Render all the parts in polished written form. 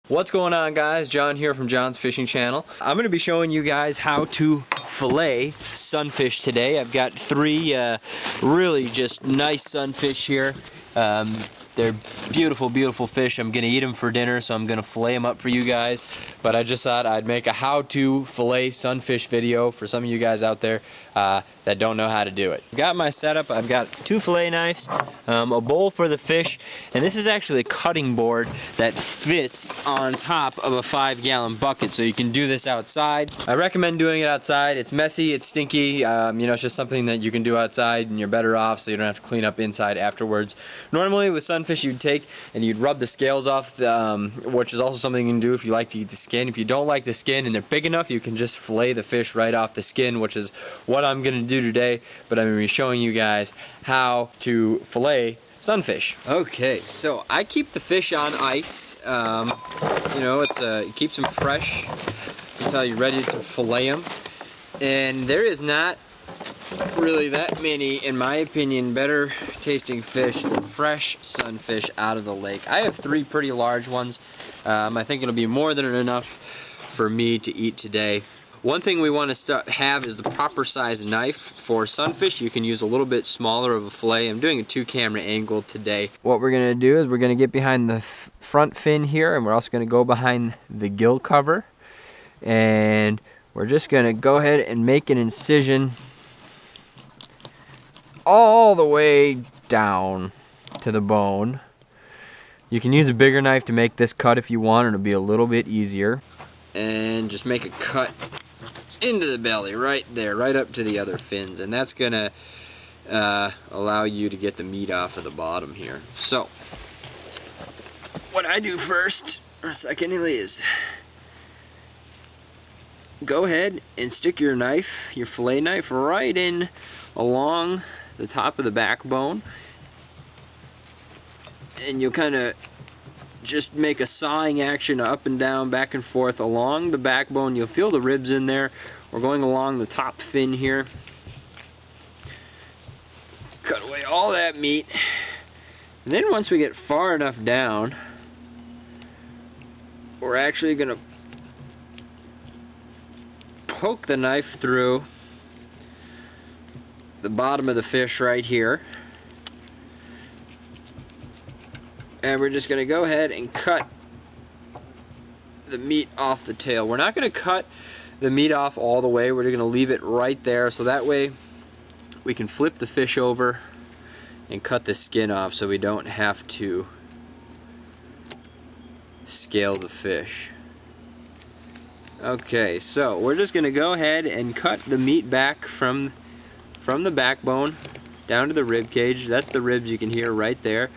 What's going on, guys? John here from John's Fishing Channel. I'm going to be showing you guys how to fillet sunfish today. I've got three really just nice sunfish here. They're beautiful, beautiful fish. I'm going to eat them for dinner, so I'm going to fillet them up for you guys. But I just thought I'd make a how-to fillet sunfish video for some of you guys out there that don't know how to do it. I've got my setup. I've got two fillet knives, a bowl for the fish, and this is actually a cutting board that fits on top of a 5-gallon bucket, so you can do this outside. I recommend doing it outside. It's messy, it's stinky, it's just something that you can do outside and you're better off, so you don't have to clean up inside afterwards. Normally with sunfish you'd take and you'd rub the scales off, which is also something you can do if you like to eat the skin. If you don't like the skin and they're big enough, you can just fillet the fish right off the skin, which is what I'm going to do today, but I'm going to be showing you guys how to fillet sunfish. Okay, so I keep the fish on ice. It keeps them fresh until you're ready to fillet them. And there is not really that many, in my opinion, better tasting fish than fresh sunfish out of the lake. I have three pretty large ones. I think it'll be more than enough for me to eat today. One thing we want to have is the proper size knife. For sunfish, you can use a little bit smaller of a fillet. I'm doing a 2-camera angle today. What we're going to do is we're going to get behind the front fin here, and we're also going to go behind the gill cover. And we're just going to go ahead and make an incision all the way down to the bone. You can use a bigger knife to make this cut if you want. It'll be a little bit easier. And just make a cut into the belly right there, right up to the other fins, and that's gonna allow you to get the meat off of the bottom here. So what I do first or secondly is go ahead and stick your knife, your fillet knife, right in along the top of the backbone, and you'll kind of just make a sawing action up and down, back and forth along the backbone. You'll feel the ribs in there. We're going along the top fin here. Cut away all that meat. And then once we get far enough down, we're actually going to poke the knife through the bottom of the fish right here. And we're just going to go ahead and cut the meat off the tail. We're not going to cut the meat off all the way. We're going to leave it right there, so that way we can flip the fish over and cut the skin off, so we don't have to scale the fish. Okay, so we're just going to go ahead and cut the meat back from the backbone down to the rib cage. That's the ribs you can hear right there.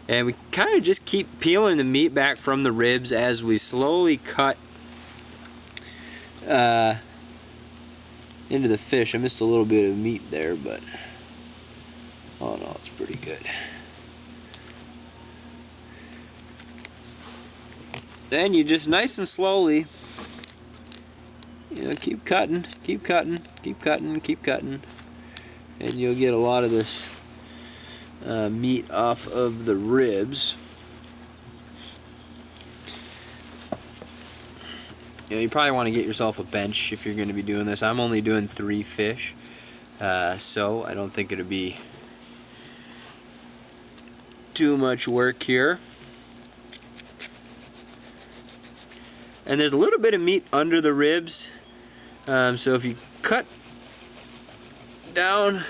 And we kind of just keep peeling the meat back from the ribs as we slowly cut into the fish. I missed a little bit of meat there, but oh no, it's pretty good. Then you just nice and slowly, keep cutting, keep cutting, keep cutting, keep cutting, and you'll get a lot of this meat off of the ribs. You probably want to get yourself a bench if you're going to be doing this. I'm only doing 3 fish, so I don't think it'll be too much work here. And there's a little bit of meat under the ribs, so if you cut down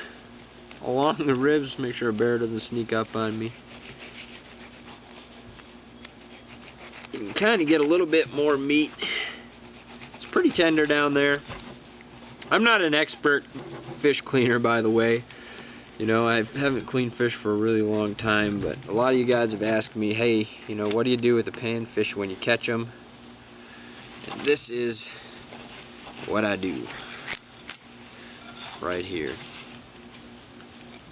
along the ribs, make sure a bear doesn't sneak up on me. You can kind of get a little bit more meat. It's pretty tender down there. I'm not an expert fish cleaner, by the way. I haven't cleaned fish for a really long time, but a lot of you guys have asked me, hey, what do you do with the panfish when you catch them? And this is what I do right here.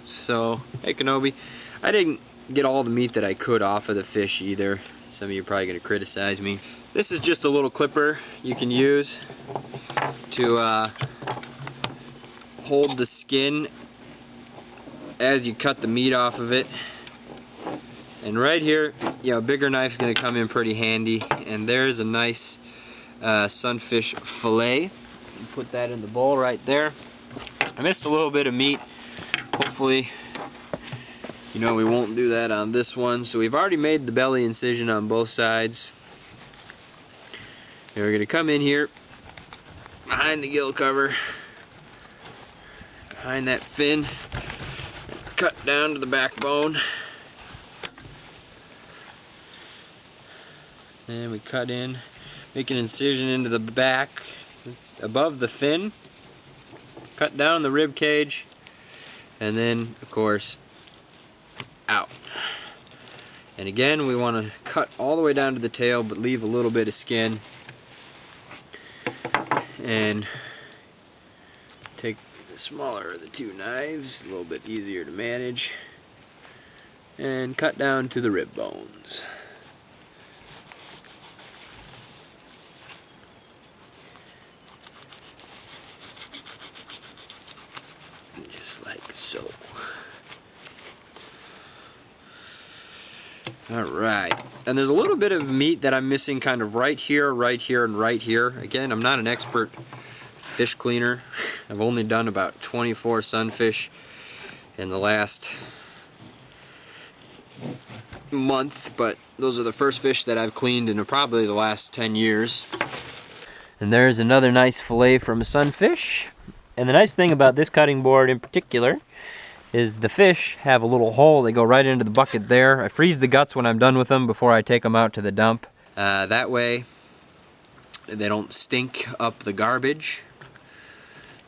So, hey Kenobi, I didn't get all the meat that I could off of the fish either. Some of you are probably going to criticize me. This is just a little clipper you can use to hold the skin as you cut the meat off of it. And right here, you know, a bigger knife's gonna come in pretty handy. And there's a nice sunfish fillet. Put that in the bowl right there. I missed a little bit of meat. Hopefully, you know, we won't do that on this one. So we've already made the belly incision on both sides. And we're gonna come in here behind the gill cover, behind that fin, cut down to the backbone. And we cut in, make an incision into the back above the fin, cut down the rib cage, and then of course out. And again, we want to cut all the way down to the tail but leave a little bit of skin, and take the smaller of the two knives, a little bit easier to manage, and cut down to the rib bones. Just like so. Alright, and there's a little bit of meat that I'm missing kind of right here, and right here. Again, I'm not an expert fish cleaner. I've only done about 24 sunfish in the last month, but those are the first fish that I've cleaned in probably the last 10 years. And there's another nice fillet from a sunfish. And the nice thing about this cutting board in particular is the fish have a little hole. They go right into the bucket there. I freeze the guts when I'm done with them before I take them out to the dump. That way they don't stink up the garbage.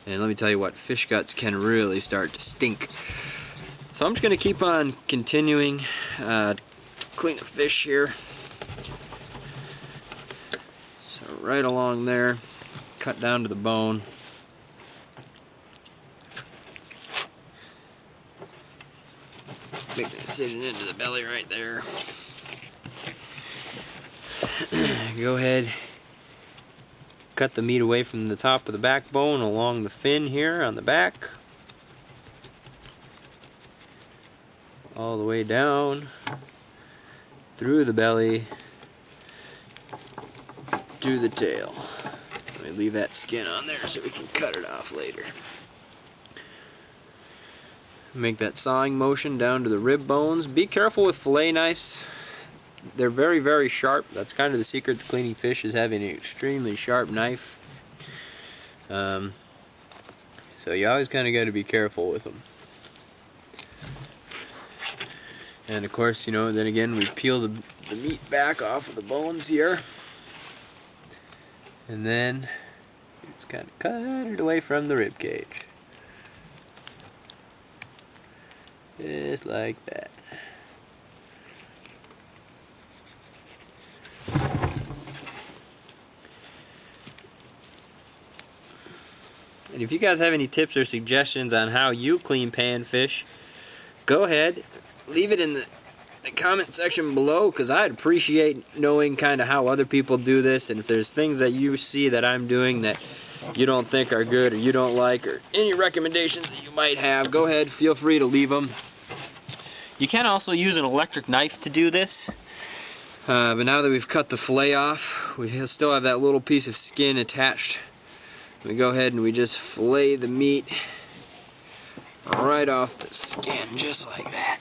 And let me tell you what, fish guts can really start to stink. So I'm just going to keep on continuing to clean the fish here. So right along there, cut down to the bone. Make the incision into the belly right there. Go ahead, cut the meat away from the top of the backbone along the fin here on the back. All the way down through the belly to the tail. Let me leave that skin on there so we can cut it off later. Make that sawing motion down to the rib bones. Be careful with fillet knives. They're very, very sharp. That's kind of the secret to cleaning fish, is having an extremely sharp knife. So you always kind of got to be careful with them. And of course, you know, then again, we peel the meat back off of the bones here. And then just kind of cut it away from the rib cage. Just like that. And if you guys have any tips or suggestions on how you clean panfish, go ahead, leave it in the comment section below, because I'd appreciate knowing kind of how other people do this. And if there's things that you see that I'm doing that you don't think are good or you don't like, or any recommendations that you might have, go ahead, feel free to leave them. You can also use an electric knife to do this, but now that we've cut the fillet off, we still have that little piece of skin attached. We go ahead and we just fillet the meat right off the skin, just like that.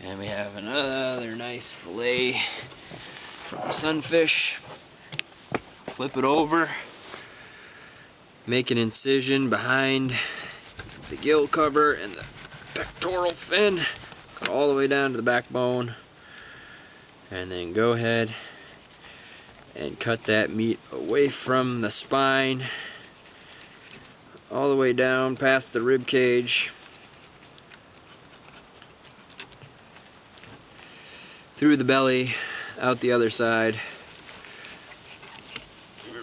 And we have another nice fillet from sunfish. Flip it over, make an incision behind the gill cover and the pectoral fin, cut all the way down to the backbone, and then go ahead and cut that meat away from the spine all the way down past the rib cage, through the belly, out the other side.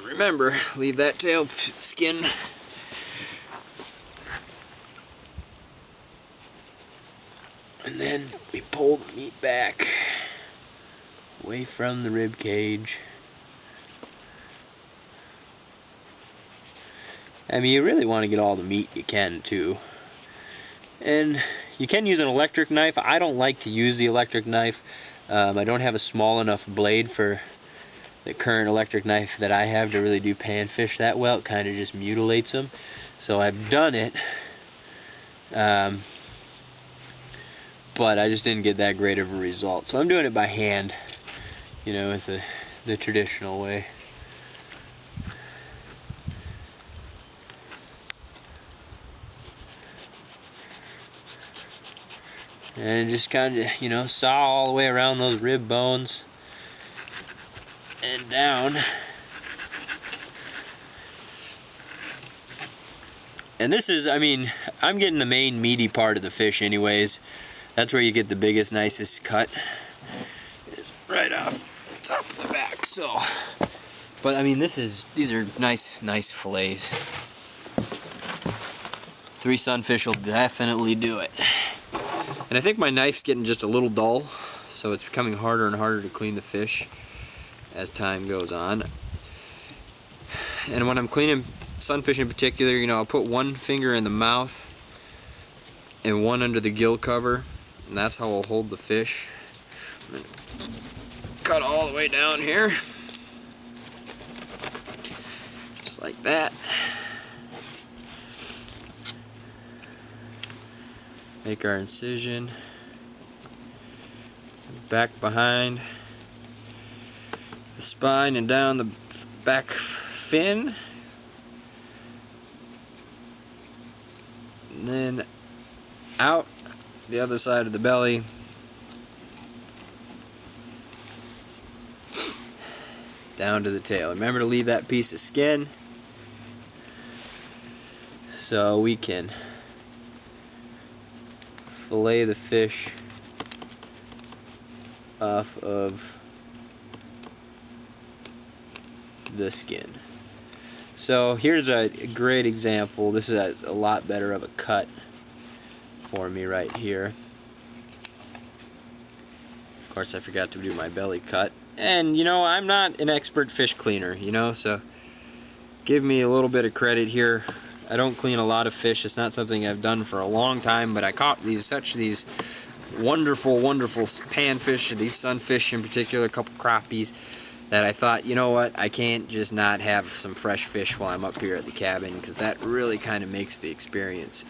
Remember, leave that tail skin and then we pull the meat back away from the rib cage. I mean, you really want to get all the meat you can too. And You can use an electric knife. I don't like to use the electric knife. I don't have a small enough blade for the current electric knife that I have to really do panfish that well. It kind of just mutilates them. So I've done it, but I just didn't get that great of a result. So I'm doing it by hand, you know, with the traditional way. And just kind of, you know, saw all the way around those rib bones and down. And this is, I mean, I'm getting the main meaty part of the fish anyways. That's where you get the biggest, nicest cut. It's right off the top of the back. So, but I mean, these are nice fillets. 3 sunfish will definitely do it. And I think my knife's getting just a little dull, so it's becoming harder and harder to clean the fish as time goes on. And when I'm cleaning sunfish in particular, you know, I'll put one finger in the mouth and one under the gill cover, and that's how I'll hold the fish. Cut all the way down here, just like that. Make our incision, back behind the spine and down the back fin, and then out the other side of the belly, down to the tail. Remember to leave that piece of skin so we can fillet the fish off of the skin. So here's a great example. This is a lot better of a cut for me right here. Of course, I forgot to do my belly cut. And you know, I'm not an expert fish cleaner, you know, so give me a little bit of credit here. I don't clean a lot of fish. It's not something I've done for a long time, but I caught these wonderful panfish, these sunfish in particular, a couple crappies, that I thought, you know what, I can't just not have some fresh fish while I'm up here at the cabin, because that really kind of makes the experience,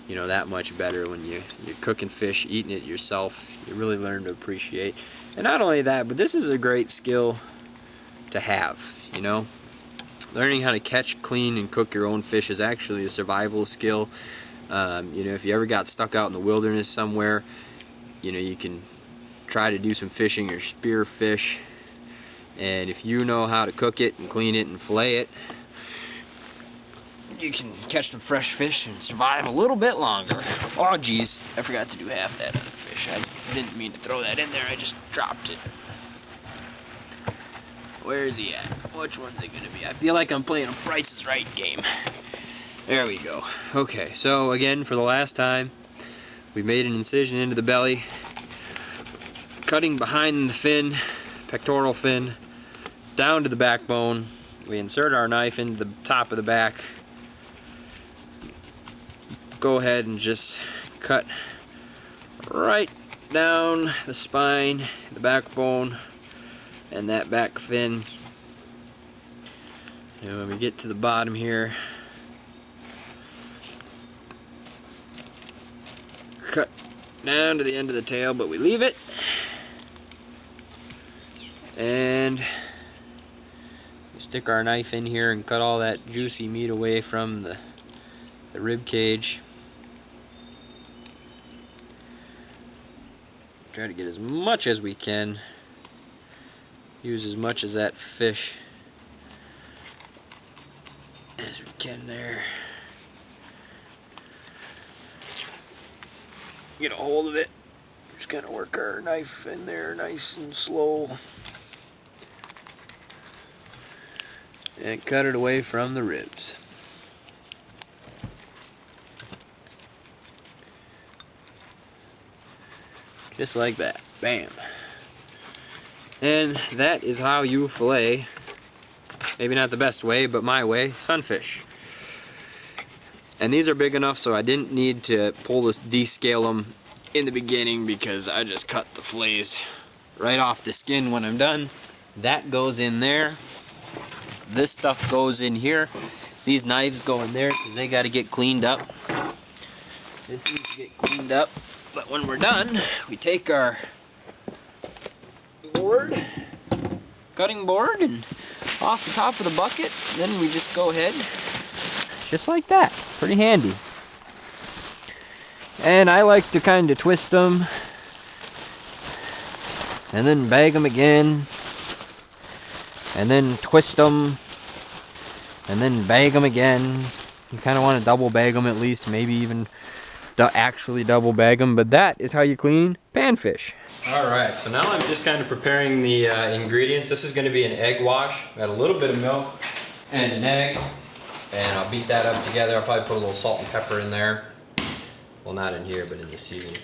you know, that much better when you're cooking fish, eating it yourself. You really learn to appreciate. And not only that, but this is a great skill to have, you know. Learning how to catch, clean, and cook your own fish is actually a survival skill. You know, if you ever got stuck out in the wilderness somewhere, you know, you can try to do some fishing or spear fish. And if you know how to cook it and clean it and fillet it, you can catch some fresh fish and survive a little bit longer. Oh, geez, I forgot to do half that on the fish. I didn't mean to throw that in there. I just dropped it. Where is he at? Which one's it gonna be? I feel like I'm playing a Price is Right game. There we go. Okay, so again, for the last time, we made an incision into the belly, cutting behind the fin, pectoral fin, down to the backbone. We insert our knife into the top of the back. Go ahead and just cut right down the spine, the backbone, and that back fin. And when we get to the bottom here, cut down to the end of the tail, but we leave it. And we stick our knife in here and cut all that juicy meat away from the rib cage. Try to get as much as we can. Use as much of that fish as we can there. Get a hold of it. Just kind of work our knife in there nice and slow. And cut it away from the ribs. Just like that. Bam. And that is how you fillet, maybe not the best way, but my way, sunfish. And these are big enough so I didn't need to descale them in the beginning because I just cut the fillets right off the skin when I'm done. That goes in there. This stuff goes in here. These knives go in there because they got to get cleaned up. This needs to get cleaned up. But when we're done, we take our cutting board, and off the top of the bucket, then we just go ahead, just like that. Pretty handy. And I like to kind of twist them, and then bag them again, and then twist them, and then bag them again. You kind of want to double bag them at least, maybe even actually double bag them, but that is how you clean panfish. Alright, so now I'm just kind of preparing the ingredients. This is going to be an egg wash. Got a little bit of milk and an egg, and I'll beat that up together. I'll probably put a little salt and pepper in there. Well, not in here, but in the seasoning.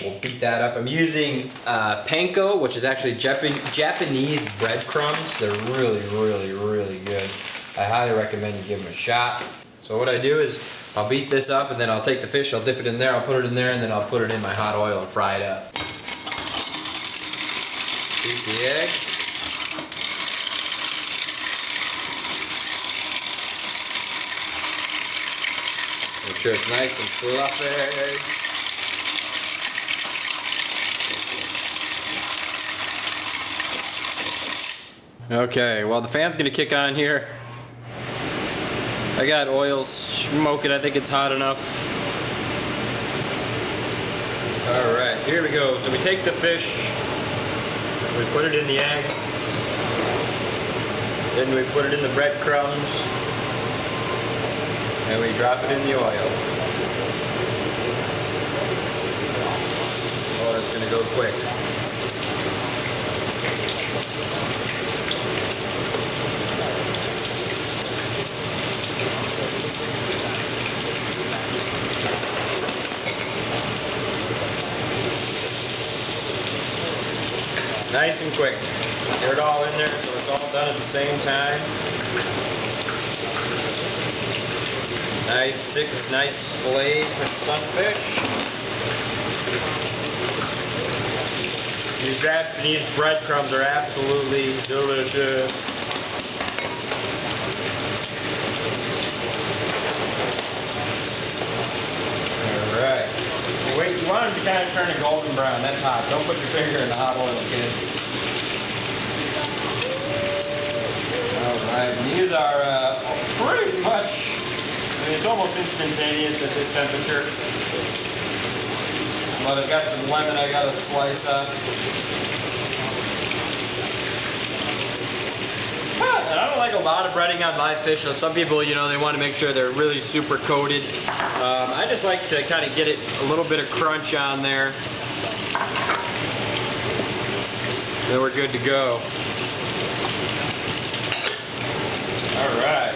We'll beat that up. I'm using panko, which is actually Japanese breadcrumbs. They're really, really, really good. I highly recommend you give them a shot. So what I do is I'll beat this up, and then I'll take the fish, I'll dip it in there, I'll put it in there, and then I'll put it in my hot oil and fry it up. Beat the egg. Make sure it's nice and fluffy. Okay, well, the fan's gonna kick on here. I got oil smoking. I think it's hot enough. Alright, here we go. So we take the fish, we put it in the egg, then we put it in the breadcrumbs, and we drop it in the oil. Oh, it's going to go quick. Nice and quick. Get it all in there so it's all done at the same time. Nice, nice fillets from Sunfish. These Japanese breadcrumbs are absolutely delicious. Alright. Wait, you want them to kind of turn a golden brown. That's hot. Don't put your finger in the hot oil, kids. Alright, these are pretty much, I mean, it's almost instantaneous at this temperature. But I've got some lemon I got to slice up. And I don't like a lot of breading on my fish. So some people, you know, they want to make sure they're really super coated. I just like to kind of get it a little bit of crunch on there. Then we're good to go. All right.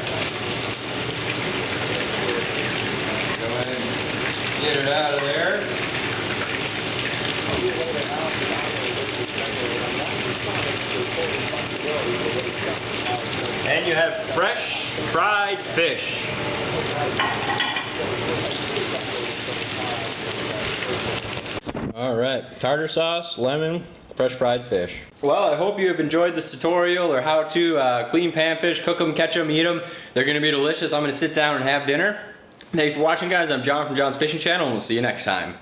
Go ahead and get it out of there. And you have fresh fried fish. All right, tartar sauce, lemon, fresh fried fish. Well, I hope you have enjoyed this tutorial or how to clean panfish, cook them, catch them, eat them. They're gonna be delicious. I'm gonna sit down and have dinner. Thanks for watching, guys. I'm John from John's Fishing Channel, and we'll see you next time.